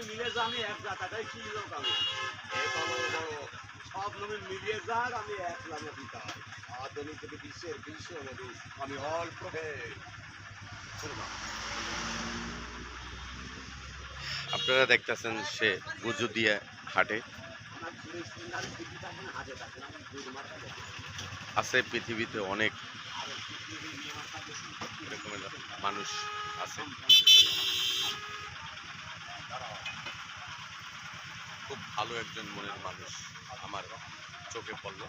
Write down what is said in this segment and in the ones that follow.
নবী মিলে যান এক জায়গাটাই কি লোক আমি সব নবী মিলিয়ে যাক আমি এক লামে দিতে হয় আধুনিক বিশ্বের বিশ্ব নবী আমি অল্প আপনারা দেখতেছেন সে উজু দিয়ে হাঁটে। আছে পৃথিবীতে অনেক রকমের মানুষ আছে, খুব ভালো একজন মনের মানুষ আমার চোখে পড়লো।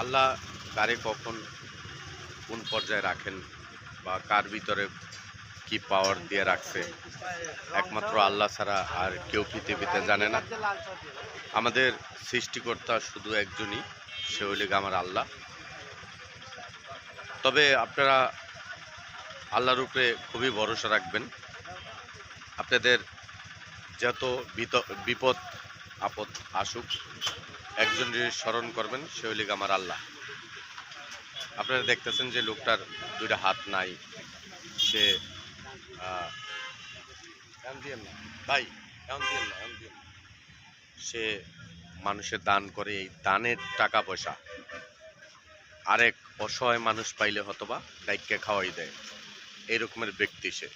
আল্লাহ কারে কখন কোন পর্যায়ে রাখেন বা কার ভিতরে কি পাওয়ার দিয়ে রাখছে একমাত্র আল্লাহ ছাড়া আর কেউ পৃথিবীতে জানে না। আমাদের সৃষ্টিকর্তা শুধু একজনই, সে হইলে আমার আল্লাহ। তবে আপনারা আল্লাহর উপরে খুবই ভরসা রাখবেন। আপনাদের যত বিপদ আপদ আসুক একজনের স্মরণ করবেন, সে হইলে আমার আল্লাহ। আপনারা দেখতেছেন যে লোকটার দুইটা হাত নাই, সে ভাই সে মানুষের দান করে, এই দানের টাকা পয়সা আরেক অসহায় মানুষ পাইলে হয়তোবা ডাইক্যা খাওয়াই দেয়, এই রকমের ব্যক্তি সে।